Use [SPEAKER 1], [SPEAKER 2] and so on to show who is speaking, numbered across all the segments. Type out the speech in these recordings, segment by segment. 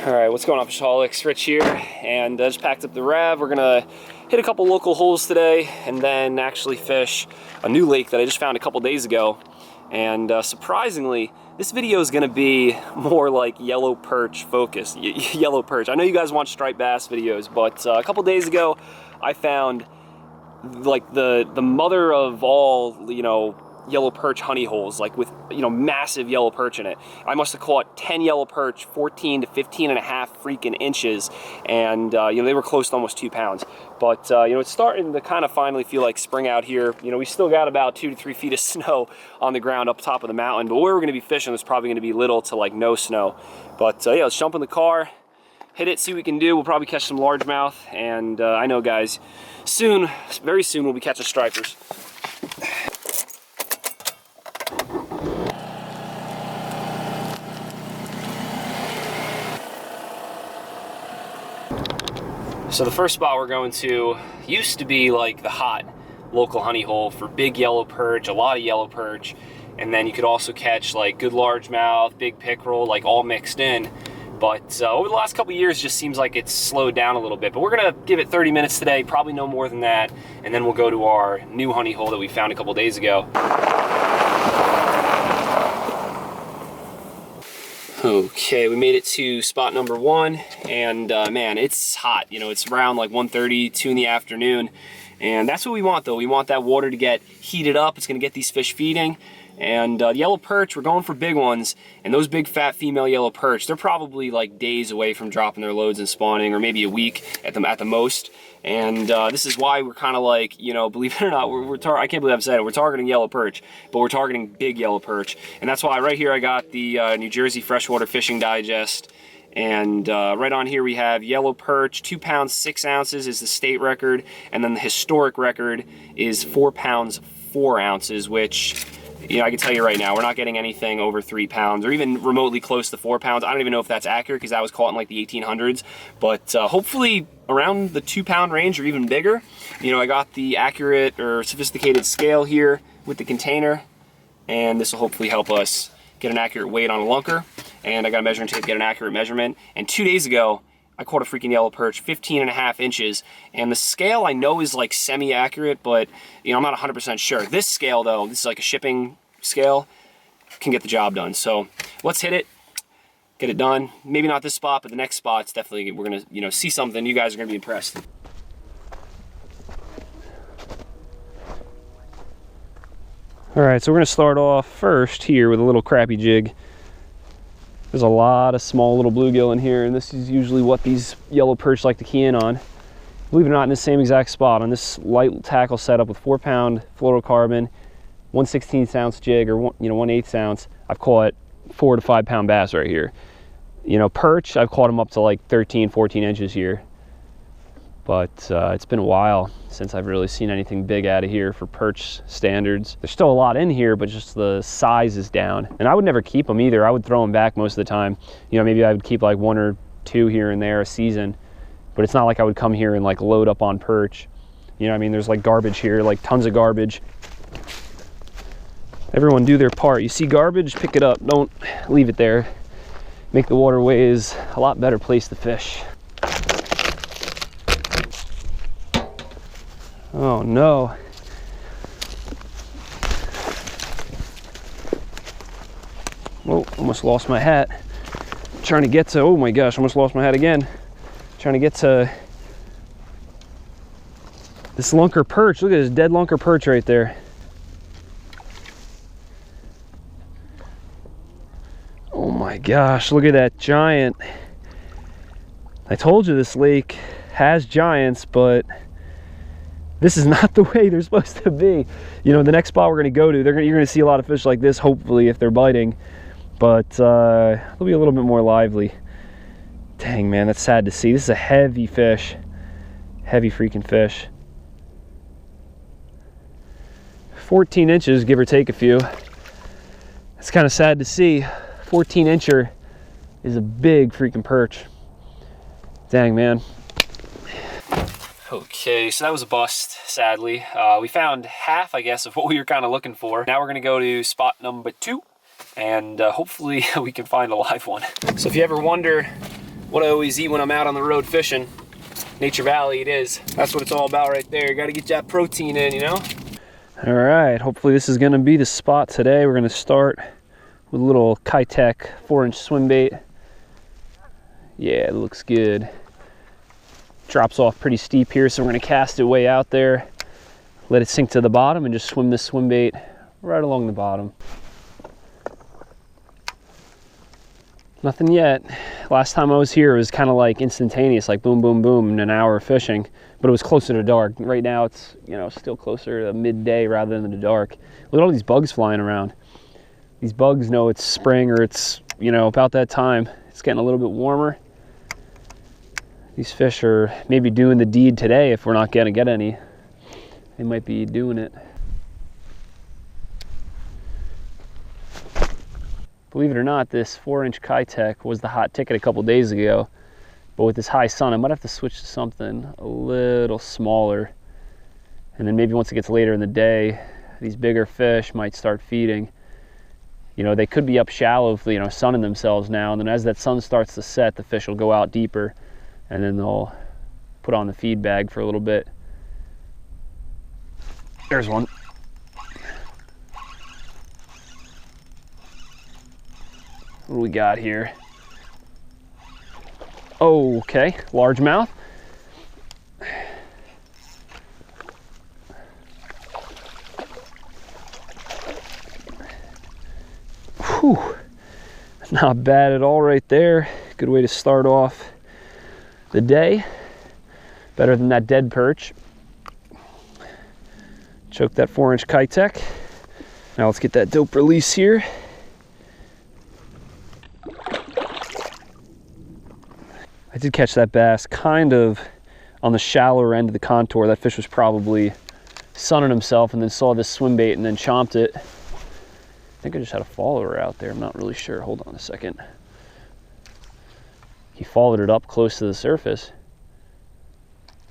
[SPEAKER 1] All right, what's going on, FishAholics? Rich here, and just packed up the Rev. We're gonna hit a couple local holes today, and then actually fish a new lake that I just found a couple days ago. And surprisingly, this video is gonna be more like yellow perch focused. Yellow perch. I know you guys want striped bass videos, but a couple days ago, I found like the mother of all, yellow perch honey holes, like with, massive yellow perch in it. I must have caught 10 yellow perch, 14 to 15 and a half freaking inches, and they were close to almost 2 pounds. But it's starting to kind of finally feel like spring out here. We still got about 2 to 3 feet of snow on the ground up top of the mountain, but where we're going to be fishing is probably going to be little to like no snow. But yeah, let's jump in the car, hit it, see what we can do. We'll probably catch some largemouth, and I know, guys, soon, very soon, we'll be catching stripers. So the first spot we're going to used to be like the hot local honey hole for big yellow perch, a lot of yellow perch, and then you could also catch like good largemouth, big pickerel, like all mixed in. But over the last couple of years, it just seems like it's slowed down a little bit. But we're gonna give it 30 minutes today, probably no more than that, and then we'll go to our new honey hole that we found a couple days ago. Okay, we made it to spot number 1, and man, it's hot. It's around like 1:30, 2 in the afternoon, and that's what we want though. We want that water to get heated up. It's gonna get these fish feeding. And yellow perch, we're going for big ones, and those big fat female yellow perch, they're probably like days away from dropping their loads and spawning, or maybe a week at the most. And this is why we're kind of like, believe it or not, I can't believe I've said it, we're targeting yellow perch, but we're targeting big yellow perch. And that's why right here I got the New Jersey Freshwater Fishing Digest. And right on here we have yellow perch, 2 pounds 6 ounces is the state record, and then the historic record is 4 pounds 4 ounces, which, I can tell you right now, we're not getting anything over 3 pounds or even remotely close to 4 pounds. I don't even know if that's accurate because that was caught in like the 1800s, but hopefully around the 2 pound range or even bigger. I got the accurate or sophisticated scale here with the container, and this will hopefully help us get an accurate weight on a lunker. And I got a measuring tape to get an accurate measurement. And 2 days ago, I caught a freaking yellow perch, 15 and a half inches. And the scale I know is like semi-accurate, but I'm not 100% sure. This scale though, this is like a shipping scale, can get the job done. So let's hit it, get it done. Maybe not this spot, but the next spot's definitely, we're gonna, see something. You guys are gonna be impressed. All right, so we're gonna start off first here with a little crappie jig. There's a lot of small little bluegill in here, and this is usually what these yellow perch like to key in on. Believe it or not, in the same exact spot on this light tackle setup with 4 pound fluorocarbon, 1/16 ounce jig, or 1/8 ounce, I've caught 4 to 5 pound bass right here. Perch, I've caught them up to like 13, 14 inches here. But it's been a while since I've really seen anything big out of here for perch standards. There's still a lot in here, but just the size is down. And I would never keep them either. I would throw them back most of the time. Maybe I would keep like 1 or 2 here and there a season, but it's not like I would come here and like load up on perch. There's like garbage here, like tons of garbage. Everyone do their part. You see garbage, pick it up. Don't leave it there. Make the waterways a lot better place to fish. Oh no. Oh, almost lost my hat. Trying to get to, oh my gosh, almost lost my hat again. Trying to get to this lunker perch. Look at this dead lunker perch right there. Oh my gosh, look at that giant. I told you this lake has giants, but this is not the way they're supposed to be. The next spot we're gonna go to, you're gonna see a lot of fish like this, hopefully, if they're biting, but they'll be a little bit more lively. Dang, man, that's sad to see. This is a heavy fish, heavy freaking fish. 14 inches, give or take a few. It's kind of sad to see. 14 incher is a big freaking perch. Dang, man. Okay, so that was a bust, sadly. We found half, I guess, of what we were kind of looking for. Now we're gonna go to spot number 2, and hopefully we can find a live one. So if you ever wonder what I always eat when I'm out on the road fishing. Nature Valley it is. That's what it's all about right there. You gotta get that protein in, you know? All right, hopefully this is gonna be the spot today. We're gonna start with a little Kitech 4-inch swim bait. Yeah, it looks good. Drops off pretty steep here, so we're gonna cast it way out there, let it sink to the bottom, and just swim this swim bait right along the bottom. Nothing yet. Last time I was here, it was kind of like instantaneous, like boom, boom, boom, in an hour of fishing, but it was closer to dark. Right now it's, you know, still closer to midday rather than the dark. Look at all these bugs flying around. These bugs know it's spring, or it's, you know, about that time. It's getting a little bit warmer. These fish are maybe doing the deed today if we're not gonna get any. They might be doing it. Believe it or not, this 4-inch Kitech was the hot ticket a couple days ago, but with this high sun, I might have to switch to something a little smaller. And then maybe once it gets later in the day, these bigger fish might start feeding. You know, they could be up shallow, you know, sunning themselves now, and then as that sun starts to set, the fish will go out deeper, and then they'll put on the feed bag for a little bit. There's one. What do we got here? Oh, okay, largemouth. Whew, not bad at all right there. Good way to start off the day. Better than that dead perch. Choke that 4-inch Kitech. Now let's get that dope release here. I did catch that bass kind of on the shallower end of the contour. That fish was probably sunning himself and then saw this swim bait and then chomped it. I think I just had a follower out there. I'm not really sure. Hold on a second. He followed it up close to the surface.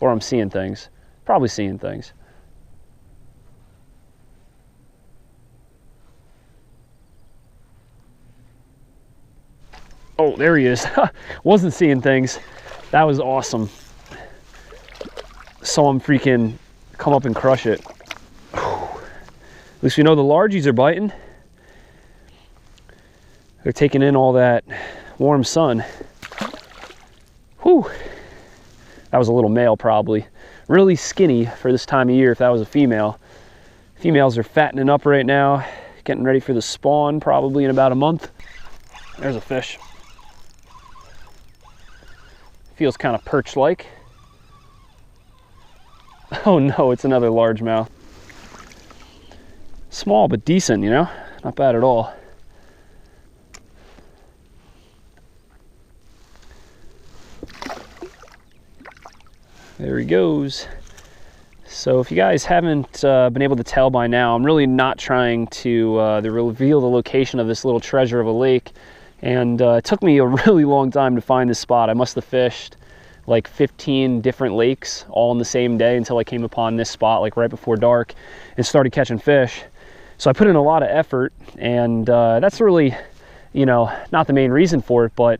[SPEAKER 1] Or I'm seeing things. Probably seeing things. Oh, there he is. Wasn't seeing things. That was awesome. Saw him freaking come up and crush it. At least we know the largies are biting. They're taking in all that warm sun. Whew. That was a little male probably. Really skinny for this time of year if that was a female. Females are fattening up right now, getting ready for the spawn probably in about a month. There's a fish. Feels kind of perch-like. Oh no, it's another largemouth. Small but decent, you know? Not bad at all. There he goes. So if you guys haven't been able to tell by now, I'm really not trying to reveal the location of this little treasure of a lake. And it took me a really long time to find this spot. I must have fished like 15 different lakes all in the same day until I came upon this spot like right before dark and started catching fish. So I put in a lot of effort, and that's really, you know, not the main reason for it, but,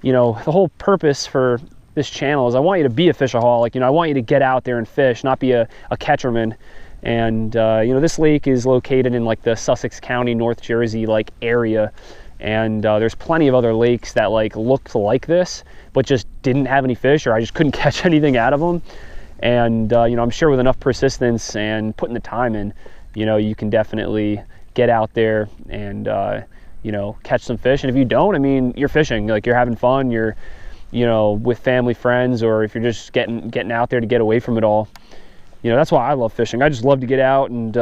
[SPEAKER 1] you know, the whole purpose for this channel is I want you to be a fishaholic. You know, I want you to get out there and fish, not be a catcherman. And, you know, this lake is located in like the Sussex County, North Jersey like area. And there's plenty of other lakes that like looked like this, but just didn't have any fish, or I just couldn't catch anything out of them. And, you know, I'm sure with enough persistence and putting the time in, you know, you can definitely get out there and, you know, catch some fish. And if you don't, I mean, you're fishing, like you're having fun, you're, you know, with family, friends, or if you're just getting out there to get away from it all. You know, that's why I love fishing. I just love to get out and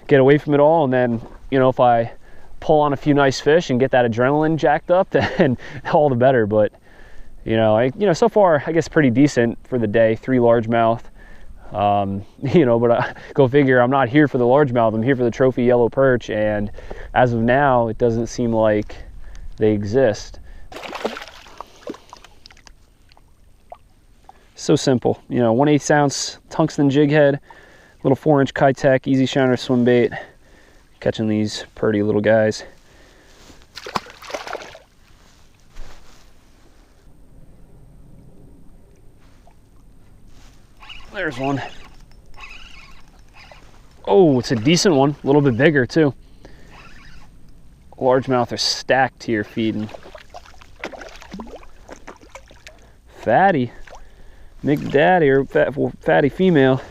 [SPEAKER 1] get away from it all. And then, you know, if I pull on a few nice fish and get that adrenaline jacked up, then all the better. But you know, so far I guess pretty decent for the day. 3 largemouth. You know, but go figure, I'm not here for the largemouth, I'm here for the trophy yellow perch, and as of now it doesn't seem like they exist. So simple, you know, 1/8 ounce tungsten jig head, little 4-inch Kitech easy shiner swim bait, catching these pretty little guys.
[SPEAKER 2] There's one. Oh, it's a decent one. A little bit bigger too. Largemouth are stacked here feeding. Fatty. Big daddy or fatty female.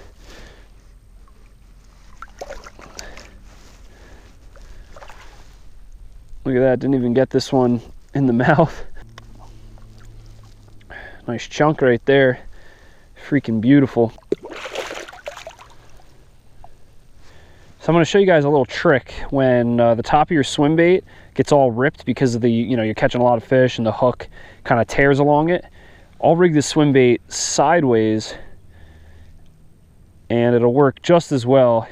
[SPEAKER 2] Look at that, didn't even get this one in the mouth. Nice chunk right there. Freaking beautiful. So I'm going to show you guys a little trick when the top of your swim bait gets all ripped because of the, you're catching a lot of fish and the hook kind of tears along it. I'll rig the swim bait sideways and it'll work just as well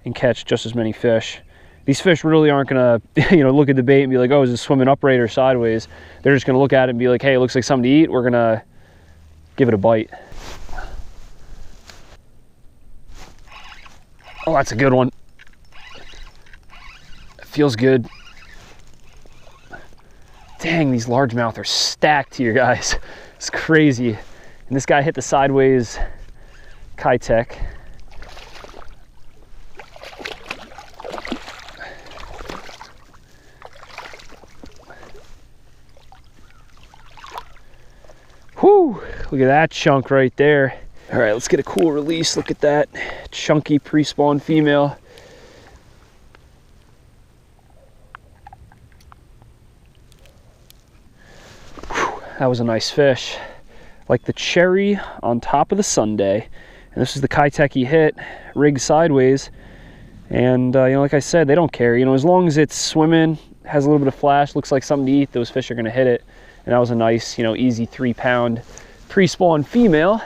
[SPEAKER 2] and catch just as many fish. These fish really aren't going to, look at the bait and be like, oh, is it swimming upright or sideways? They're just going to look at it and be like, hey, it looks like something to eat. We're going to give it a bite. Oh, that's a good one. It feels good. Dang, these largemouth are stacked here, guys. It's crazy. And this guy hit the sideways Kitech. Whew, look at that chunk right there. All right, let's get a cool release. Look at that chunky pre-spawn female. Whew, that was a nice fish. Like the cherry on top of the sundae. And this is the Kitech he hit, rigged sideways. And like I said, they don't care. As long as it's swimming, has a little bit of flash, looks like something to eat, those fish are gonna hit it. And that was a nice, easy 3-pound pre-spawn female.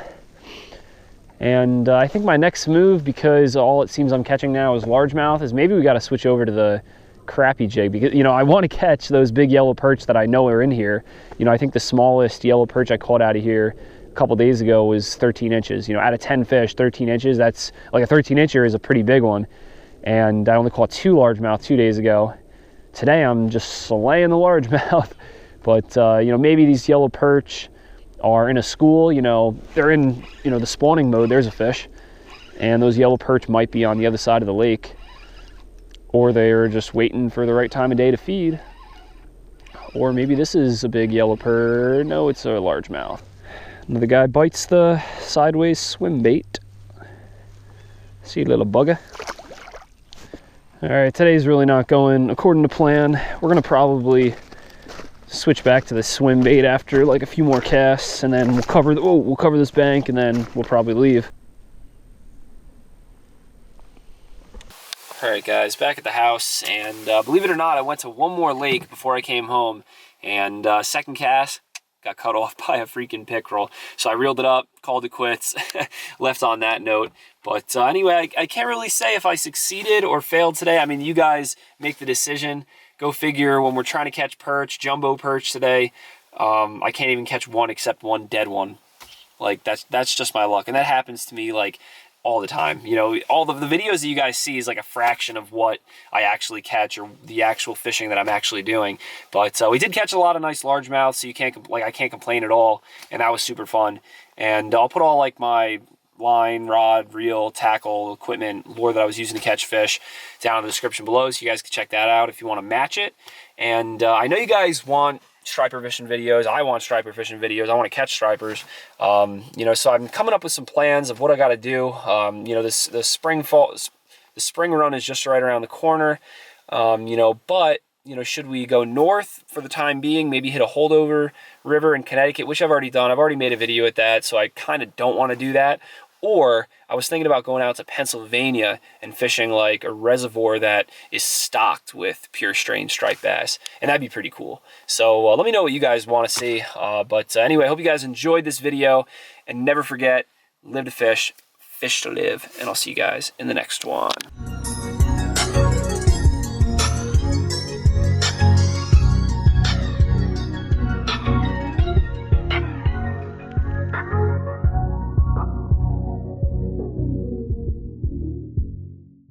[SPEAKER 2] And I think my next move, because all it seems I'm catching now is largemouth, is maybe we got to switch over to the crappie jig, because I want to catch those big yellow perch that I know are in here. I think the smallest yellow perch I caught out of here a couple days ago was 13 inches. Out of 10 fish, 13 inches, that's like a 13-incher is a pretty big one. And I only caught 2 largemouth 2 days ago. Today I'm just slaying the largemouth. But maybe these yellow perch are in a school, they're in, the spawning mode, there's a fish. And those yellow perch might be on the other side of the lake. Or they're just waiting for the right time of day to feed. Or maybe this is a big yellow perch. No, it's a largemouth. Another guy bites the sideways swim bait. See, little bugger. All right, today's really not going according to plan. We're gonna probably switch back to the swim bait after like a few more casts, and then we'll cover this bank, and then we'll probably leave.
[SPEAKER 1] All right, guys, back at the house, and believe it or not, I went to one more lake before I came home, and second cast got cut off by a freaking pickerel. So I reeled it up, called it quits, left on that note. But anyway, I can't really say if I succeeded or failed today. I mean, you guys make the decision. Go figure, when we're trying to catch perch, jumbo perch today, I can't even catch one except one dead one. Like, that's just my luck. And that happens to me, like, all the time. All of the videos that you guys see is like a fraction of what I actually catch, or the actual fishing that I'm actually doing. But we did catch a lot of nice largemouths, so I can't complain at all. And that was super fun. And I'll put all like my line, rod, reel, tackle, equipment, lure that I was using to catch fish down in the description below, so you guys can check that out if you want to match it. And I know you guys want striper fishing videos. I want striper fishing videos. I want to catch stripers. So I'm coming up with some plans of what I got to do. The spring run is just right around the corner. But should we go north for the time being, maybe hit a holdover river in Connecticut, which I've already done. I've already made a video at that, so I kind of don't want to do that. Or I was thinking about going out to Pennsylvania and fishing like a reservoir that is stocked with pure strain striped bass, and that'd be pretty cool. So let me know what you guys want to see. But anyway, I hope you guys enjoyed this video, and never forget, live to fish, fish to live, and I'll see you guys in the next one.